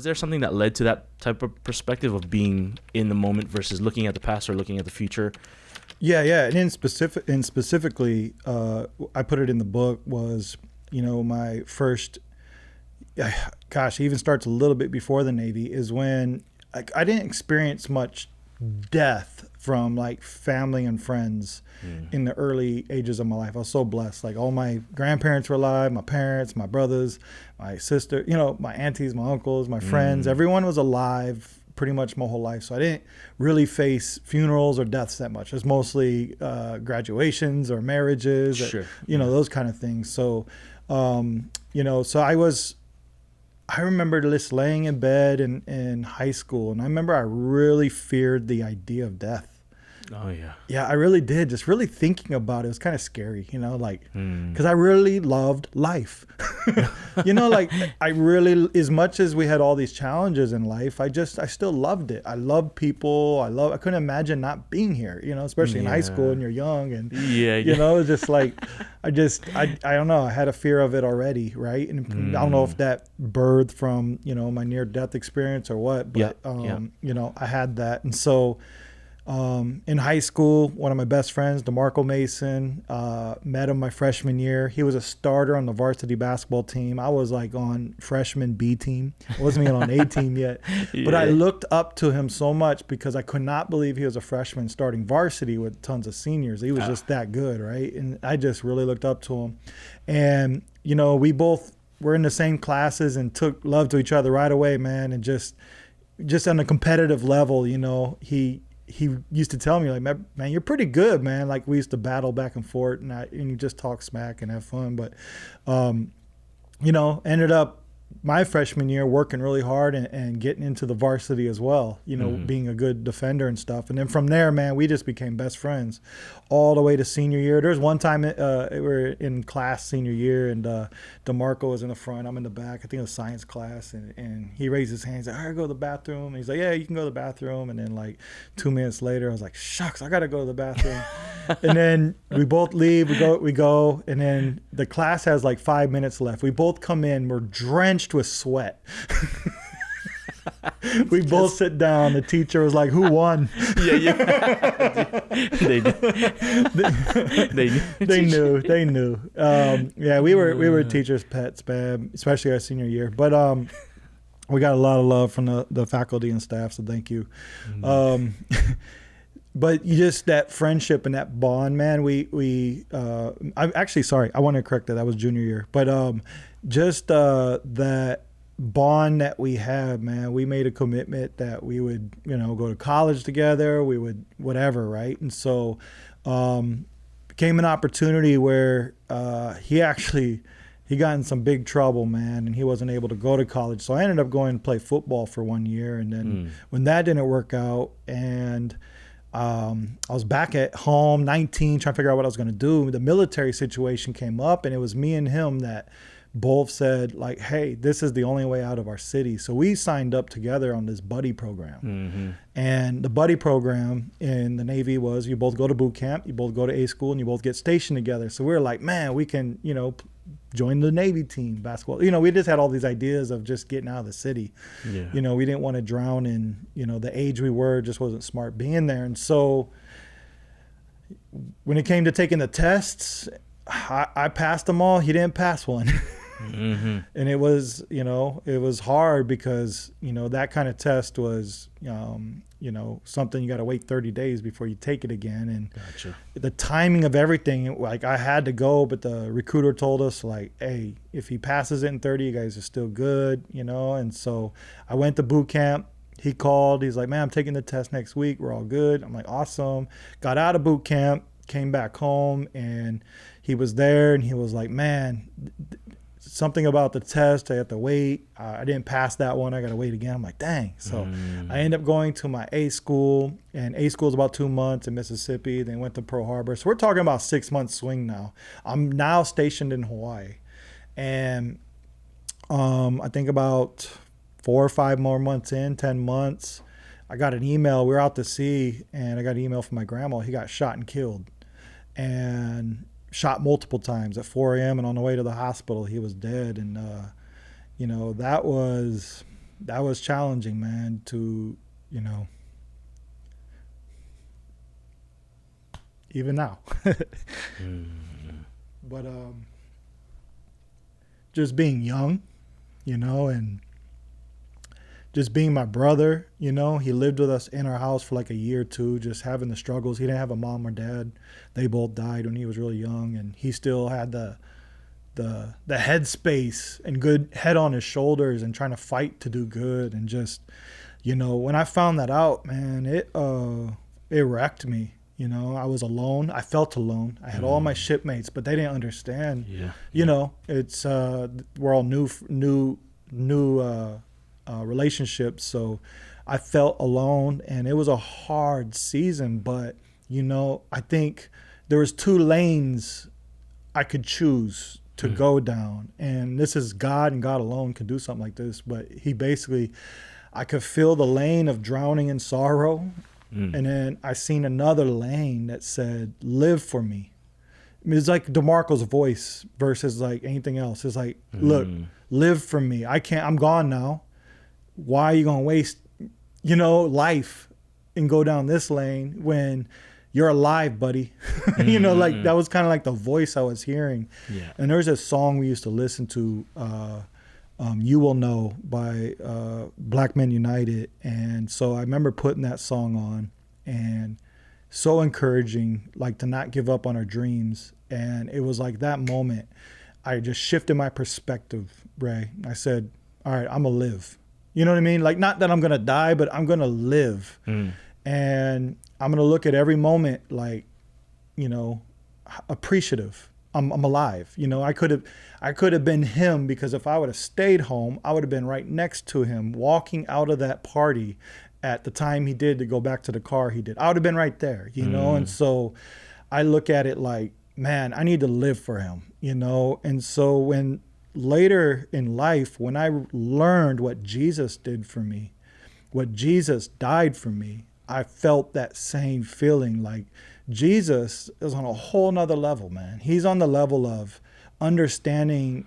Was there something that led to that type of perspective of being in the moment versus looking at the past or looking at the future? Yeah. And specifically, I put it in the book was, my first, gosh, it even starts a little bit before the Navy, is when I didn't experience much death from like family and friends in the early ages of my life. I was so blessed. Like all my grandparents were alive, my parents, my brothers, my sister, my aunties, my uncles, my friends, everyone was alive pretty much my whole life. So I didn't really face funerals or deaths that much. It was mostly graduations or marriages, Sure. Those kind of things. So, so I remember just laying in bed in high school, and I remember I really feared the idea of death. Oh, yeah. Yeah, I really did. Just really thinking about it was kind of scary, because I really loved life. I really, as much as we had all these challenges in life, I still loved it. I loved people. I couldn't imagine not being here, especially in high school and you're young. And, it's just like, I don't know. I had a fear of it already, right? And I don't know if that birthed from, my near-death experience or what, but, I had that. And so, in high school, one of my best friends, DeMarco Mason, met him my freshman year. He was a starter on the varsity basketball team. I was like on freshman B team. I wasn't even on A team yet. But I looked up to him so much because I could not believe he was a freshman starting varsity with tons of seniors. He was just that good, right? And I just really looked up to him. And, we both were in the same classes and took love to each other right away, man. And just on a competitive level, he used to tell me, like, man, you're pretty good, man. Like, we used to battle back and forth, and you just talk smack and have fun. But, ended up my freshman year working really hard and getting into the varsity as well, being a good defender and stuff. And then from there, man, we just became best friends all the way to senior year. There's one time we were in class senior year, and DeMarco was in the front. I'm in the back. I think it was science class. And he raised his hand. He's like, all right, go to the bathroom. And he's like, yeah, you can go to the bathroom. And then like 2 minutes later, I was like, shucks, I got to go to the bathroom. And then we both leave. We go. And then the class has like 5 minutes left. We both come in. We're drenched with sweat. We both sit down. The teacher was like, who won? Yeah. They knew. We were teachers' pets, man, especially our senior year. But we got a lot of love from the faculty and staff, so thank you. But just that friendship and that bond, man, I'm actually sorry. I want to correct that. That was junior year. But just that bond that we have, man, we made a commitment that we would, go to college together. We would whatever, right? And so became an opportunity where he got in some big trouble, man, and he wasn't able to go to college. So I ended up going to play football for 1 year. And then when that didn't work out, and I was back at home, 19, trying to figure out what I was going to do. The military situation came up, and it was me and him that both said, like, hey, this is the only way out of our city. So we signed up together on this buddy program. And the buddy program in the Navy was you both go to boot camp, you both go to A school, and you both get stationed together. So we were like, man, we can, join the Navy team basketball. We just had all these ideas of just getting out of the city. Yeah. We didn't want to drown in, the age we were, just wasn't smart being there. And so when it came to taking the tests, I passed them all. He didn't pass one. And it was, it was hard because, that kind of test was, something you got to wait 30 days before you take it again. And Gotcha. The timing of everything, like I had to go, but the recruiter told us like, hey, if he passes it in 30, you guys are still good, And so I went to boot camp. He called. He's like, man, I'm taking the test next week. We're all good. I'm like, awesome. Got out of boot camp, came back home, and he was there, and he was like, man, something about the test, I have to wait. I didn't pass that one. I got to wait again. I'm like, dang. So I ended up going to my A school, and A school is about 2 months in Mississippi. Then went to Pearl Harbor. So we're talking about 6 months swing now. I'm now stationed in Hawaii. And I think about 4 or 5 more months in, 10 months, I got an email. We were out to sea, and I got an email from my grandma. He got shot and killed. And shot multiple times at 4 a.m. and on the way to the hospital, he was dead. And, that was that was challenging, man, to, you know, even now. But just being young, you know, and just being my brother, you know, he lived with us in our house for like a year or two, just having the struggles. He didn't have a mom or dad. They both died when he was really young, and he still had the headspace and good head on his shoulders and trying to fight to do good. And just, you know, when I found that out, man, it wrecked me. You know, I was alone. I felt alone. I had all my shipmates, but they didn't understand. Yeah. You know, it's we're all new relationships, so I felt alone, and it was a hard season. But you know, I think there was 2 lanes I could choose to go down, and this is God, and God alone can do something like this. But he basically, I could feel the lane of drowning in sorrow. And then I seen another lane that said, live for me. I mean, it's like DeMarco's voice versus like anything else. It's like, look, live for me. I'm gone now. Why are you going to waste, you know, life and go down this lane when you're alive, buddy? You know, like that was kind of like the voice I was hearing. Yeah. And there's a song we used to listen to, You Will Know by Black Men United. And so I remember putting that song on, and so encouraging, like to not give up on our dreams. And it was like that moment, I just shifted my perspective, Ray. I said, all right, I'm going to live. You know what I mean? Like, not that I'm going to die, but I'm going to live. And I'm going to look at every moment like, you know, appreciative. I'm alive. You know, I could have been him, because if I would have stayed home, I would have been right next to him, walking out of that party at the time he did to go back to the car he did. I would have been right there, you know? And so I look at it like, man, I need to live for him, you know? And so when later in life, when I learned what Jesus did for me, what Jesus died for me, I felt that same feeling. Like Jesus is on a whole nother level, man. He's on the level of understanding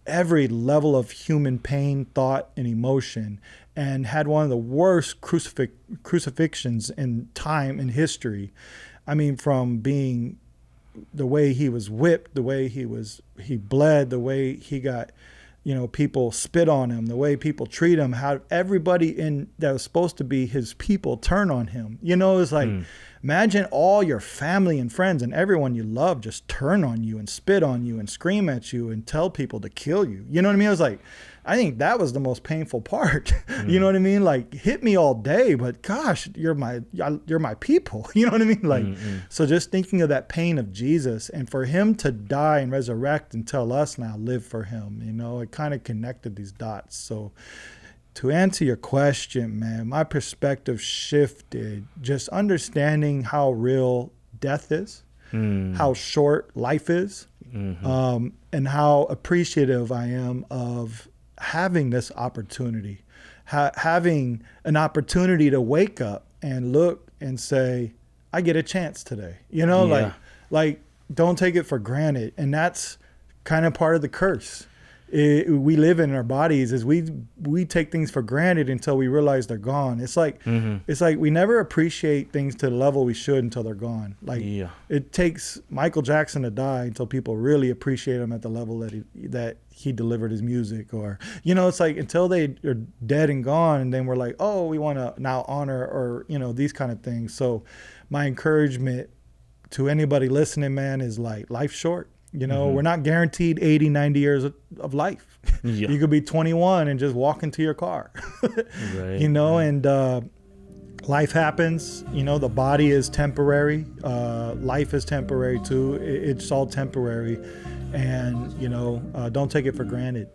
every level of human pain, thought, and emotion, and had one of the worst crucifixions in time in history. I mean, from being the way he was whipped, the way he bled, the way he got, you know, people spit on him, the way people treat him, how everybody that was supposed to be his people turn on him. You know, it's like, imagine all your family and friends and everyone you love just turn on you and spit on you and scream at you and tell people to kill you. You know what I mean? I was like, I think that was the most painful part. You know what I mean? Like, hit me all day, but gosh, you're my people. You know what I mean? Like, so just thinking of that pain of Jesus, and for him to die and resurrect and tell us now live for him, you know, it kind of connected these dots. So to answer your question, man, my perspective shifted, just understanding how real death is, how short life is, and how appreciative I am of having this opportunity, having an opportunity to wake up and look and say, I get a chance today, you know, like don't take it for granted. And that's kind of part of the curse we live in our bodies, is we take things for granted until we realize they're gone. It's like, it's like we never appreciate things to the level we should until they're gone. Like it takes Michael Jackson to die until people really appreciate him at the level that he delivered his music, or, you know, it's like until they are dead and gone, and then we're like, oh, we want to now honor, or, you know, these kind of things. So my encouragement to anybody listening, man, is like, life's short. You know, we're not guaranteed 80, 90 years of life. You could be 21 and just walk into your car, you know, and life happens. You know, the body is temporary. Life is temporary too. It's all temporary. And, you know, don't take it for granted.